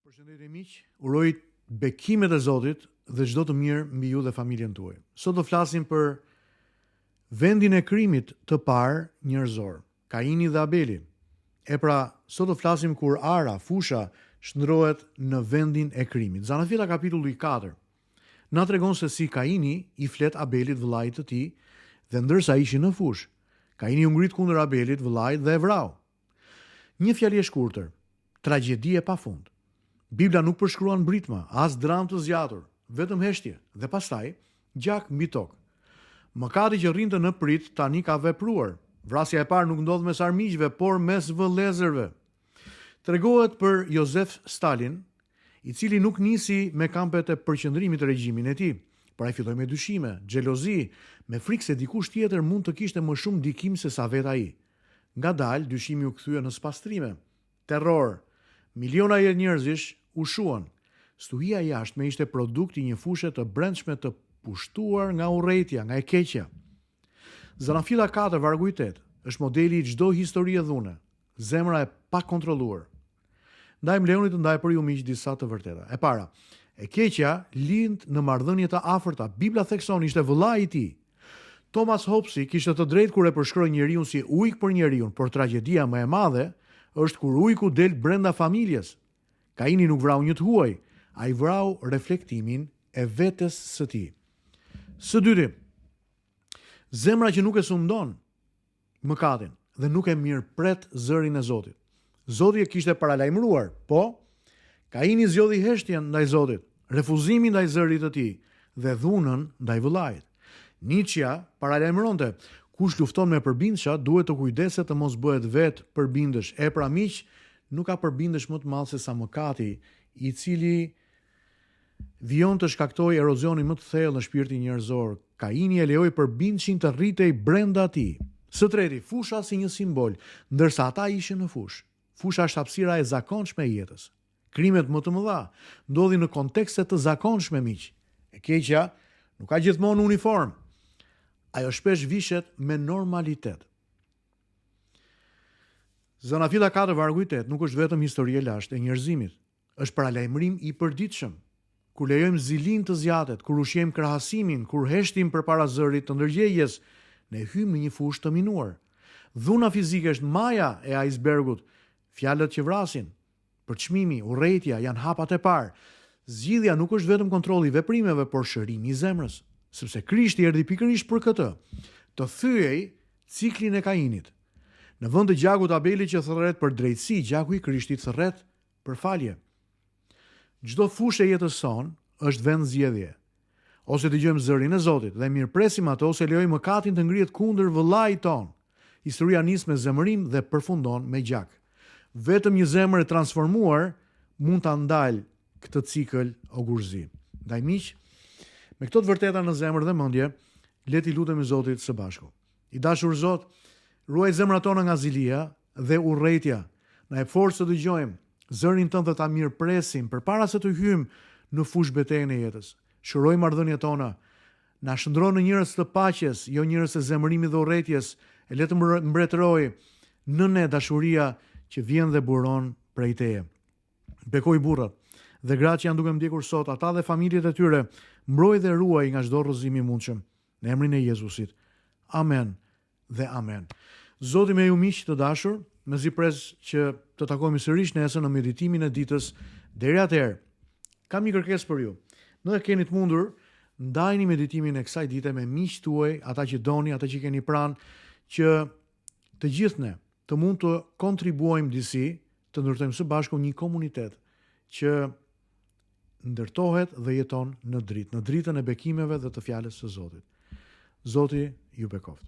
Përshëndetje miq, uroj bekimet e Zotit dhe çdo të mirë mbi ju dhe familjen tuaj. Sot do flasim për vendin e krimit të parë njerëzor, Kaini dhe Abeli. Sot do flasim kur ara, fusha, shndrohet në vendin e krimit. Zanafila kapitulli 4 na tregon se si Kaini i flet Abelit vëllait të tij dhe ndërsa ishin në fushë, Kaini u ngrit kundër Abelit vëllait dhe e vrau. Një fjali e shkurtër, tragjedi e pafund. Bibla nuk përshkruan britma, as dramë të zgjatur, vetëm heshtje dhe pastaj gjak mbi tokë. Mëkati që rrinte në prit tani ka vepruar. Vrasja e parë nuk ndodh mes armiqve, por mes vëllezërve. Tregohet për Josef Stalin, i cili nuk nisi me kampet e përqendrimit të regjimin e tij, por ai filloi me dyshime, xhelozi, me frikë se dikush tjetër mund të kishte më shumë ndikim se sa vet ai. Ngadalë dyshimi u kthye në spastrime, terror. Miliona e njerëzish u shuan. Stuhia jashtme ishte produkt i një fushë të brendshme të pushtuar nga urrëtia, nga e keqja. Zanafila 4 vargu 8 është modeli i çdo historie dhune, zemra e pakontrolluar. Ndaj më lejonit të ndaj për ju miq disa të vërteta. E para, e keqja lind në marrëdhënie të afërta. Bibla thekson ishte vëllai i tij. Thomas Hobbesi kishte të drejtë kur e përshkroi njeriu si ujk për njeriu, por tragjedia më e madhe është kur ujku del brenda familjes. Kaini nuk vrau një të huaj, ai vrau reflektimin e vetes së tij. Së dyti, zemra që nuk e sundon mëkatin dhe nuk e mirëpret zërin e Zotit. Zoti e kishte paralajmëruar, po Kaini zgjodhi heshtjen ndaj Zotit, refuzimin ndaj zërit të tij dhe dhunën ndaj vëllait. Nietzsche paralajmëronte: kush lufton me përbindësha duhet të kujdeset të mos bëhet vetë përbindësh. Miq, nuk ka përbindësh më të madh se sa mëkati, i cili vijon të shkaktoj erozionin më të thellë në shpirtin njerëzor. Kaini e lejoi përbindëshin të rritej brenda tij. Së treti, fusha si një simbol, ndërsa ata ishin në fushë. Fusha është hapësira e zakonshme e jetës. Krimet më të mëdha ndodhin në kontekste të zakonshme, miq. E keqja nuk ka gjithmonë uniform. Ajo shpesh vishet me normalitet. Zanafila 4 vargu 8 nuk është vetëm histori e lashtë e njerëzimit, është paralajmërim i përditshëm. Kur lejojmë zilin të zjatet, kur ushqejmë krahasimin, kur heshtim përpara zërit të ndërgjegjes, ne hymë në një fushë të minuar. Dhuna fizike është maja e icebergut. Fjalët që vrasin, përçmimi, urrëtia janë hapat e parë. Zgjidhja nuk është vetëm kontrolli i veprimeve, por shërimi i zemrës. Sepse Krishti erdhi pikërisht për këtë, të thyej ciklin e Kainit. Në vend të gjakut Abelit që thërret për drejtësi, gjaku i Krishtit thërret për falje. Çdo fushë e jetës son është vend zgjedhje. Ose dëgjojmë zërin e Zotit dhe mirëpresim atë, ose lejojmë mëkatin të ngrihet kundër vëllait ton. Historia nis me zemërim dhe përfundon me gjak. Vetëm një zemër e transformuar mund ta ndalë këtë cikël ogurzi. Ndaj miq, me këto të vërteta në zemër dhe mendje, le t'i lutemi Zotit së bashku. I dashur Zot, ruaj zemrat tona nga zilia dhe urrëtia. Na jep forcë të dëgjojmë zërin tënd dhe ta mirëpresim përpara se të hyjmë në fushë betejën e jetës. Shëroj marrëdhëniet tona. Na shndro në njerëz të paqes, jo njerëz të zemërimit dhe urrëties. E le të mbretëroj në ne dashuria që vjen dhe buron prej teje. Bekoj burrat dhe gratë që janë duke ndjekur sot, ata dhe familjet e tyre, mbroj dhe ruaj nga çdo rrëzim i mundshëm. Në emrin e Jezusit. Amen dhe amen. Zoti me ju miq të dashur, mezi pres që të takohemi sërish nesër në meditimin e ditës. Deri atëherë, kam një kërkesë për ju. Nëse keni të mundur, ndajini meditimin e kësaj dite me miqtë tuaj, ata që doni, ata që keni pranë, që të gjithë ne të mund të kontribuojmë disi, të ndërtojmë së bashku një komunitet që ndërtohet dhe jeton në dritë, në dritën e bekimeve dhe të fjalës së Zotit. Zoti ju bekoft.